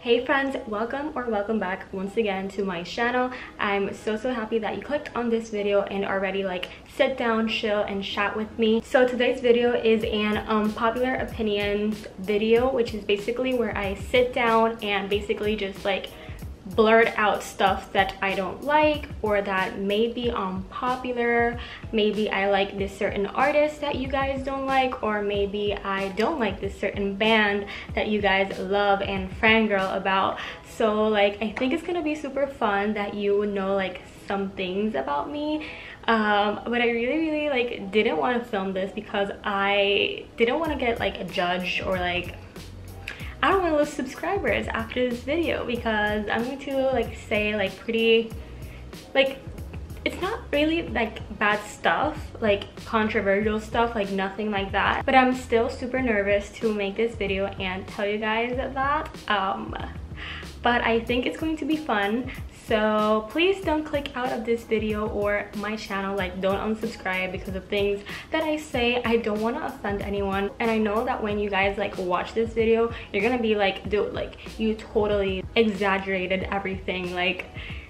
Hey friends, welcome back once again to my channel. I'm so happy that you clicked on this video and already sit down, chill and chat with me. So today's video is an unpopular opinions video, which is basically where I sit down and basically just blurt out stuff that I don't like or that may be unpopular. Maybe I like this certain artist that you guys don't like, or maybe I don't like this certain band that you guys love and fangirl about. So I think it's gonna be super fun that you would know some things about me. But I really didn't want to film this because I didn't want to get judged, or I don't want to lose subscribers after this video, because I'm going to say pretty it's not really bad stuff, controversial stuff, nothing like that, but I'm still super nervous to make this video and tell you guys that. But I think it's going to be fun, so please don't click out of this video or my channel. Don't unsubscribe because of things that I say. I don't want to offend anyone, and I know that when you guys watch this video, you're gonna be dude, you totally exaggerated everything,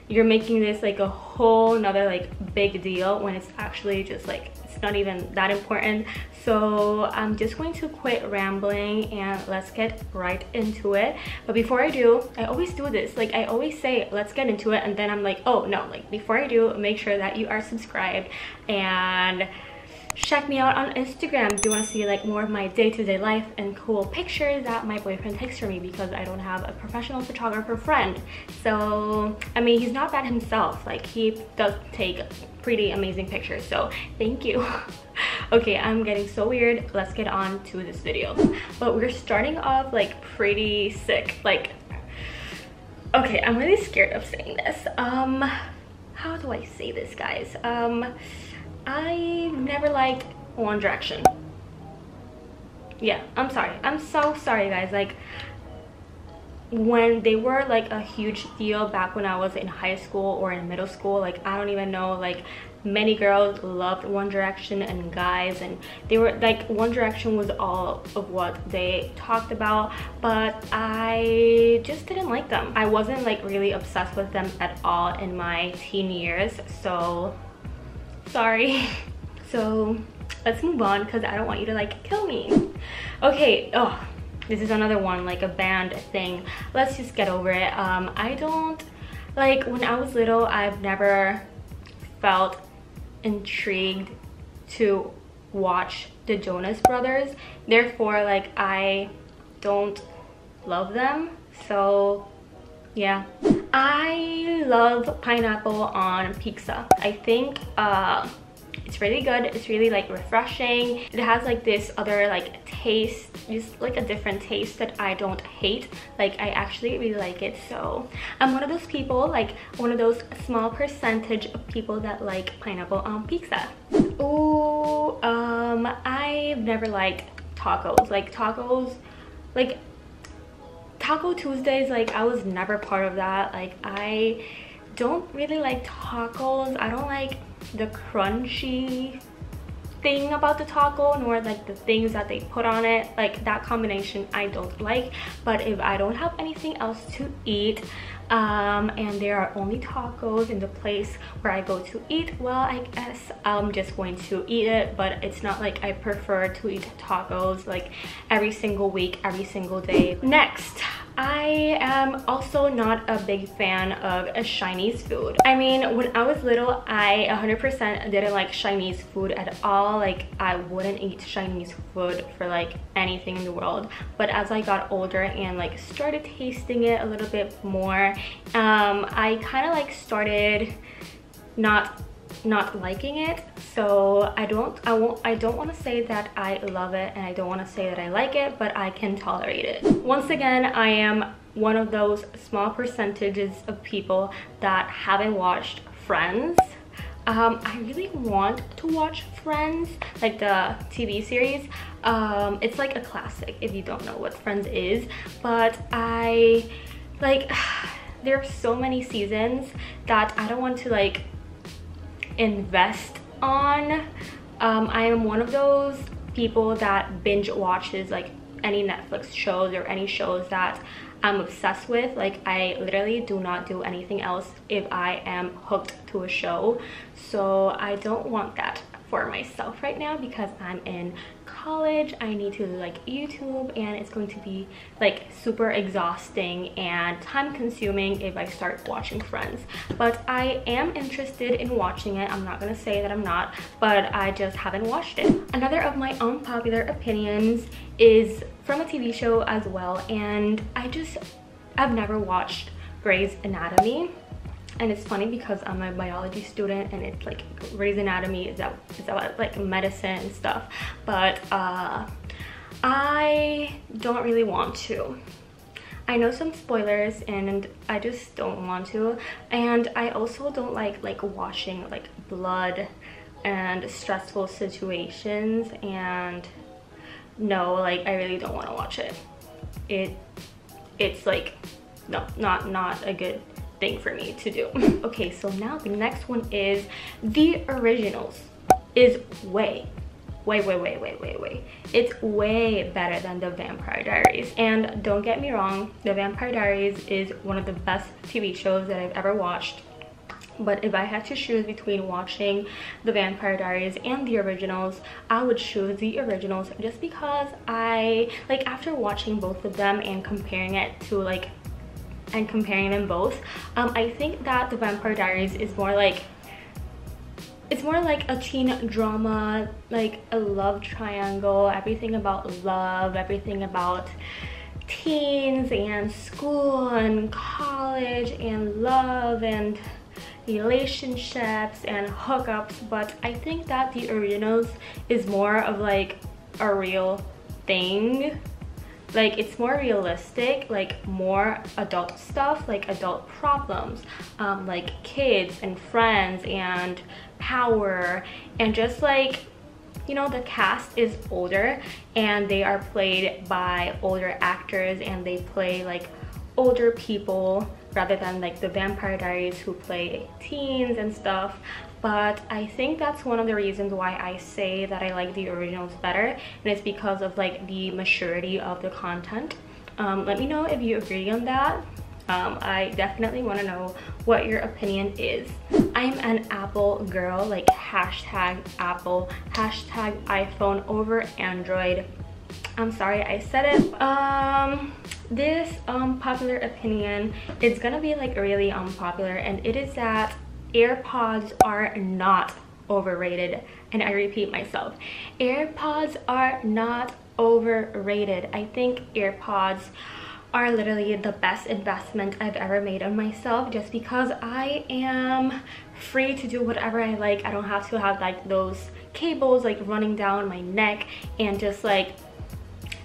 you're making this a whole nother big deal when it's actually just it's not even that important. So I'm just going to quit rambling and let's get right into it. But before I do, I always do this, I always say let's get into it, and then I'm oh no, before I do, make sure that you are subscribed and check me out on Instagram. Do you want to see more of my day-to-day life and cool pictures that my boyfriend takes for me, because I don't have a professional photographer friend. So I mean, he's not bad himself, he does take pretty amazing pictures, so thank you. Okay, I'm getting so weird. Let's get on to this video. But we're starting off pretty sick. Okay, I'm really scared of saying this. How do I say this, guys? I never liked One Direction. Yeah, I'm sorry. I'm so sorry, guys. When they were a huge deal back when I was in high school or in middle school, I don't even know, many girls loved One Direction, and guys, and they were One Direction was all of what they talked about, but I just didn't like them. I wasn't really obsessed with them at all in my teen years, so sorry. So let's move on, because I don't want you to kill me. Okay, oh, this is another one, a band thing. Let's just get over it. I don't when I was little, I've never felt intrigued to watch the Jonas Brothers, therefore I don't love them. So yeah, I love pineapple on pizza. I think it's really good. It's really refreshing. It has this other taste, just a different taste that I don't hate. I actually really like it. So I'm one of those people, one of those small percentage of people that like pineapple on pizza. Oh, I've never liked tacos. Taco Tuesdays, I was never part of that. I don't really like tacos. I don't like the crunchy thing about the taco, nor the things that they put on it. That combination I don't like. But if I don't have anything else to eat, and there are only tacos in the place where I go to eat, well, I guess I'm just going to eat it. But it's not I prefer to eat tacos every single week, every single day. Next, I am also not a big fan of Chinese food. I mean, when I was little, I 100% didn't like Chinese food at all. I wouldn't eat Chinese food for anything in the world. But as I got older and started tasting it a little bit more, I kind of started not liking it. So I don't want to say that I love it, and I don't want to say that I like it, but I can tolerate it. Once again, I am one of those small percentages of people that haven't watched Friends. I really want to watch Friends, the TV series. It's a classic if you don't know what Friends is, but I there are so many seasons that I don't want to invest on. I am one of those people that binge watches any Netflix shows or any shows that I'm obsessed with. Like, I literally do not do anything else if I am hooked to a show. So I don't want that for myself right now because I'm in college. I need to like YouTube, and it's going to be like super exhausting and time consuming if I start watching Friends. But I am interested in watching it. I'm not gonna say that I'm not, but I just haven't watched it. Another of my unpopular opinions is from a TV show as well, and I've never watched Grey's Anatomy. And it's funny because I'm a biology student, and it's like Grey's Anatomy is about like medicine and stuff, but I don't really want to. I know some spoilers and I just don't want to, and I also don't like watching like blood and stressful situations, and no, like I really don't want to watch it. It's like no, not a good thing for me to do. Okay, so now the next one is The Originals is way it's way better than The Vampire Diaries. And don't get me wrong, The Vampire Diaries is one of the best TV shows that I've ever watched. But if I had to choose between watching The Vampire Diaries and The Originals, I would choose The Originals, just because I like, after watching both of them and comparing them both, I think that The Vampire Diaries is more like, it's more like a teen drama, like a love triangle, everything about love, everything about teens and school and college and love and relationships and hookups. But I think that The Originals is more of like a real thing. Like, it's more realistic, like more adult stuff, like adult problems, like kids and friends and power, and just like, you know, the cast is older and they are played by older actors, and they play like older people rather than like The Vampire Diaries who play teens and stuff. But I think that's one of the reasons why I say that I like The Originals better, and it's because of like the maturity of the content. Let me know if you agree on that. I definitely want to know what your opinion is. I'm an Apple girl, like hashtag Apple, hashtag iPhone over Android. I'm sorry I said it. This popular opinion is gonna be like really unpopular, and it is that AirPods are not overrated. And I repeat myself, AirPods are not overrated. I think AirPods are literally the best investment I've ever made on myself, just because I am free to do whatever I like. I don't have to have like those cables like running down my neck, and just like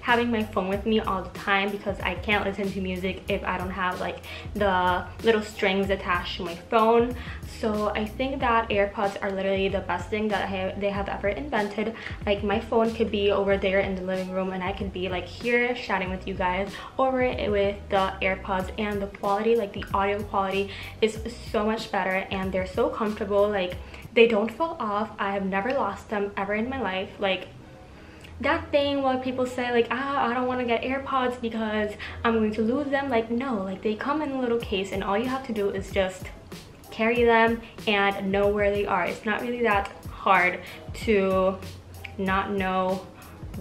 having my phone with me all the time, because I can't listen to music if I don't have like the little strings attached to my phone. So I think that AirPods are literally the best thing that they have ever invented. Like, my phone could be over there in the living room, and I could be like here chatting with you guys over it with the AirPods, and the quality, like the audio quality, is so much better, and they're so comfortable. Like, they don't fall off. I have never lost them ever in my life. Like, that thing where people say like, I don't want to get AirPods because I'm going to lose them. Like, no, like they come in a little case, and all you have to do is just carry them and know where they are. It's not really that hard to not know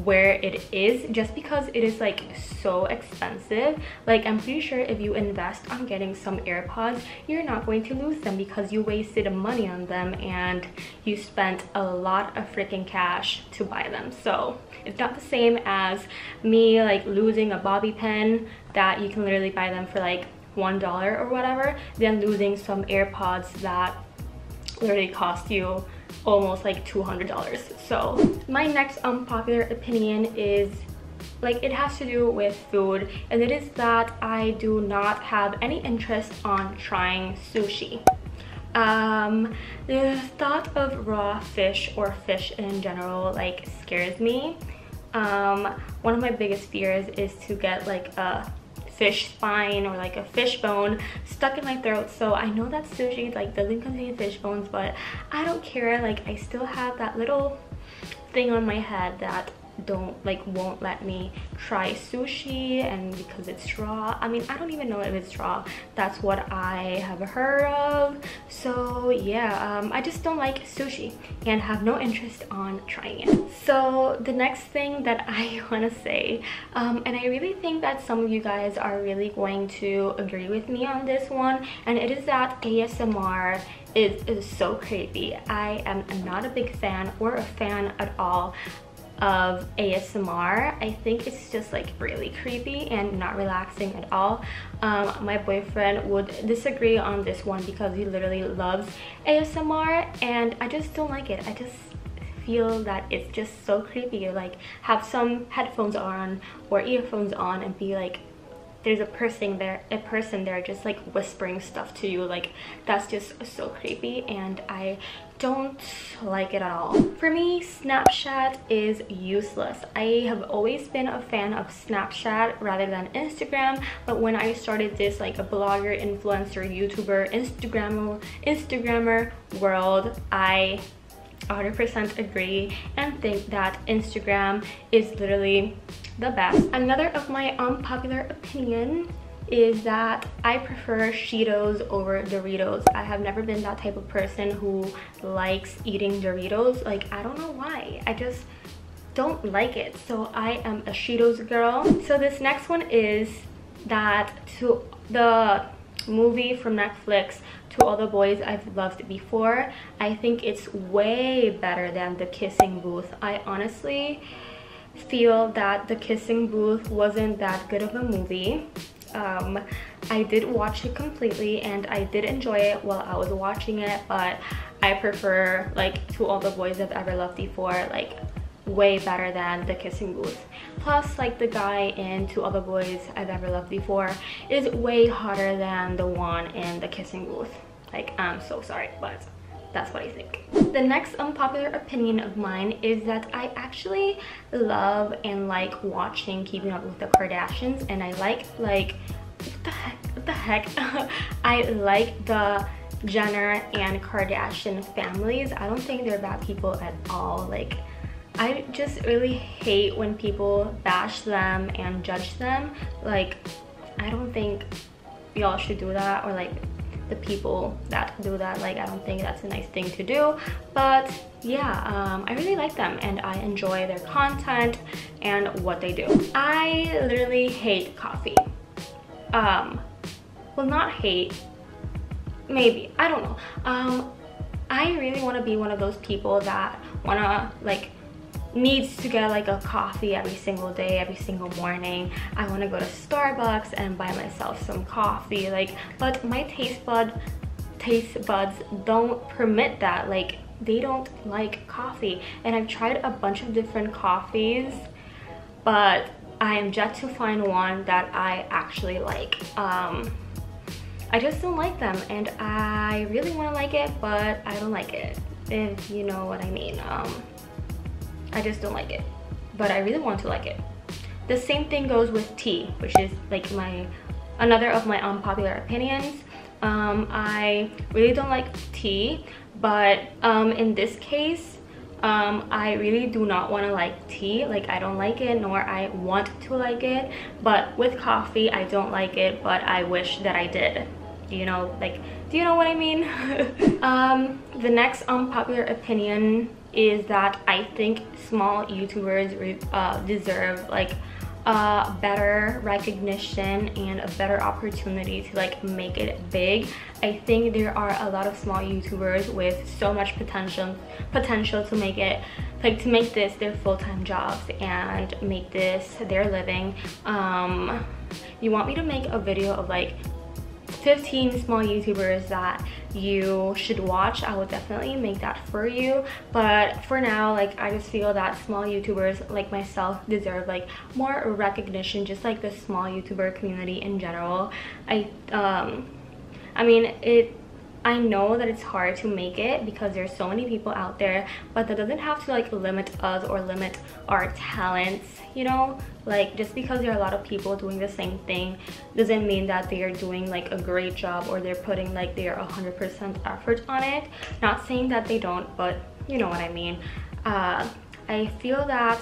where it is, just because it is like so expensive. Like, I'm pretty sure if you invest on getting some AirPods, you're not going to lose them, because you wasted money on them and you spent a lot of freaking cash to buy them. So it's not the same as me like losing a bobby pin that you can literally buy them for like $1 or whatever, than losing some AirPods that literally cost you almost like $200. So my next unpopular opinion is like, it has to do with food, and it is that I do not have any interest on trying sushi. The thought of raw fish, or fish in general, like scares me. One of my biggest fears is to get like a fish spine or like a fish bone stuck in my throat. So I know that sushi like doesn't contain fish bones, but I don't care. Like, I still have that little thing on my head that won't let me try sushi, and because it's raw. I mean, I don't even know if it's raw. That's what I have heard of. So yeah, I just don't like sushi and have no interest on trying it. So the next thing that I want to say, and I really think that some of you guys are really going to agree with me on this one, and it is that ASMR is so creepy. I am not a big fan or a fan at all of ASMR. I think it's just like really creepy and not relaxing at all. My boyfriend would disagree on this one because he literally loves ASMR, and I just don't like it. I just feel that it's just so creepy. You like have some headphones on or earphones on and be like, there's a person there just like whispering stuff to you. Like, that's just so creepy, and I don't like it at all. For me, Snapchat is useless. I have always been a fan of Snapchat rather than Instagram, but when I started this like a blogger, influencer, YouTuber, Instagrammer world, I 100% agree and think that Instagram is literally the best. Another of my unpopular opinion is that I prefer Cheetos over Doritos. I have never been that type of person who likes eating Doritos. Like, I don't know why. I just don't like it. So I am a Cheetos girl. So this next one is that to the movie from Netflix, To All the Boys I've Loved Before, I think it's way better than The Kissing Booth. I honestly feel that The Kissing Booth wasn't that good of a movie. I did watch it completely and I did enjoy it while I was watching it, but I prefer like To All the Boys I've Ever Loved Before, like way better than The Kissing Booth. Plus, like, the guy in To All the Boys I've Ever Loved Before is way hotter than the one in The Kissing Booth. Like, I'm so sorry, but that's what I think. The next unpopular opinion of mine is that I actually love and like watching Keeping Up with the Kardashians, and I like what the heck I like the Jenner and Kardashian families. I don't think they're bad people at all. Like, I just really hate when people bash them and judge them. Like, I don't think y'all should do that, or like the people that do that. Like, I don't think that's a nice thing to do. But yeah, I really like them and I enjoy their content and what they do. I literally hate coffee. Well, not hate, maybe, I don't know. I really want to be one of those people that wanna like needs to get like a coffee every single day, every single morning. I want to go to Starbucks and buy myself some coffee, like, but my taste buds don't permit that. Like, they don't like coffee, and I've tried a bunch of different coffees, but I am yet to find one that I actually like. I just don't like them, and I really want to like it, but I don't like it, if you know what I mean. I just don't like it, but I really want to like it. The same thing goes with tea, which is like another of my unpopular opinions. I really don't like tea, but in this case, I really do not want to like tea. Like, I don't like it, nor I want to like it. But with coffee, I don't like it, but I wish that I did. You know, like, do you know what I mean? The next unpopular opinion is that I think small YouTubers deserve like better recognition and a better opportunity to like make it big. I think there are a lot of small YouTubers with so much potential to make it, like, to make this their full-time jobs and make this their living. You want me to make a video of like 15 small YouTubers that you should watch? I would definitely make that for you, but for now, like, I just feel that small YouTubers like myself deserve like more recognition, just like the small YouTuber community in general. I mean, I know that it's hard to make it because there's so many people out there, but that doesn't have to like limit us or limit our talents, you know? Like, just because there are a lot of people doing the same thing doesn't mean that they are doing like a great job or they're putting like their 100% effort on it. Not saying that they don't, but you know what I mean. I feel that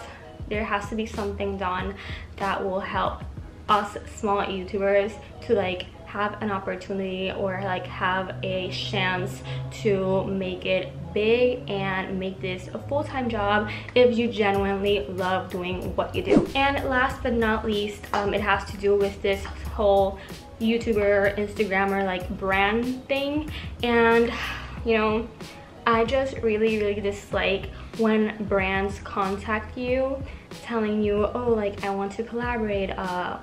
there has to be something done that will help us small YouTubers to like have an opportunity or like have a chance to make it big and make this a full-time job if you genuinely love doing what you do. And last but not least, it has to do with this whole YouTuber, Instagrammer like brand thing. And you know, I just really dislike when brands contact you telling you, oh, like I want to collaborate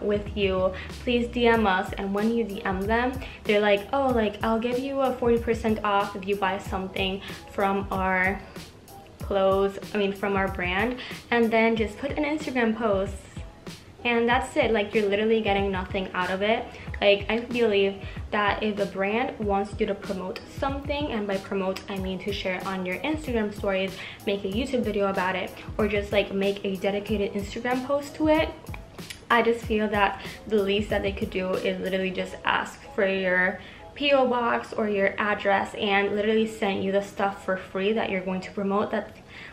with you, please DM us. And when you DM them, they're like, oh, like I'll give you a 40% off if you buy something from our clothes, from our brand, and then just put an Instagram post and that's it. Like you're literally getting nothing out of it. Like I believe that if a brand wants you to promote something, and by promote I mean to share it on your Instagram stories, make a YouTube video about it, or just like make a dedicated Instagram post to it, I just feel that the least that they could do is literally just ask for your PO box or your address and literally send you the stuff for free that you're going to promote.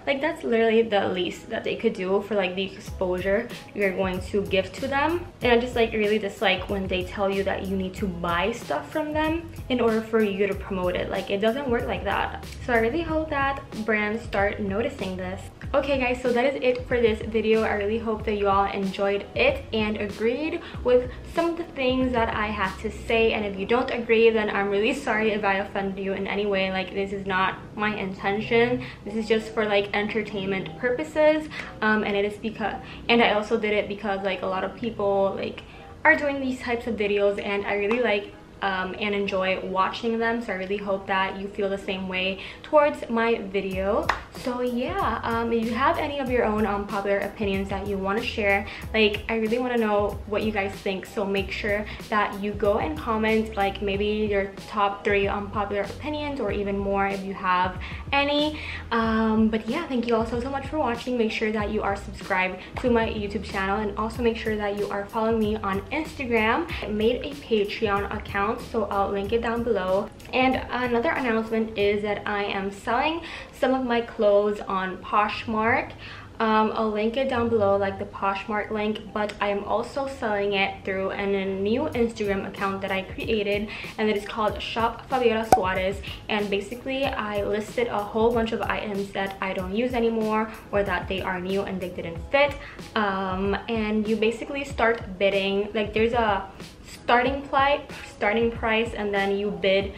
That's literally the least that they could do for like the exposure you're going to give to them. And I just like really dislike when they tell you that you need to buy stuff from them in order for you to promote it. Like it doesn't work like that. So I really hope that brands start noticing this. Okay guys, so that is it for this video. I really hope that you all enjoyed it and agreed with some of the things that I had to say. And if you don't agree, then I'm really sorry if I offended you in any way. Like this is not my intention. This is just for like entertainment purposes, and it is because, and I also did it because like a lot of people like are doing these types of videos and I really like and enjoy watching them. So I really hope that you feel the same way towards my video. So yeah, if you have any of your own unpopular opinions that you want to share, like I really want to know what you guys think. So make sure that you go and comment like maybe your top 3 unpopular opinions or even more if you have any. But yeah, thank you all so much for watching. Make sure that you are subscribed to my YouTube channel, and also make sure that you are following me on Instagram. I made a Patreon account, so I'll link it down below. And another announcement is that I am selling some of my clothes on Poshmark. I'll link it down below, like the Poshmark link, but I am also selling it through a new Instagram account that I created, and it is called Shop Fabiola Suárez. And basically I listed a whole bunch of items that I don't use anymore or that they are new and they didn't fit, and you basically start bidding. Like there's a starting price and then you bid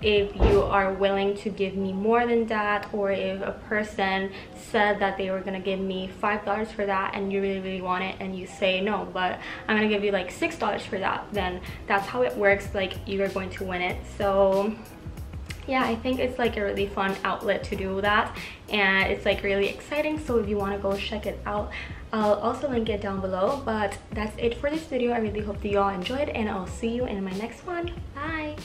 if you are willing to give me more than that, or if a person said that they were gonna give me $5 for that and you really want it and you say no, but I'm gonna give you like $6 for that, then that's how it works. Like you are going to win it. So yeah, I think it's like a really fun outlet to do that, and it's like really exciting. So if you want to go check it out, I'll also link it down below. But that's it for this video. I really hope that you all enjoyed, and I'll see you in my next one. Bye.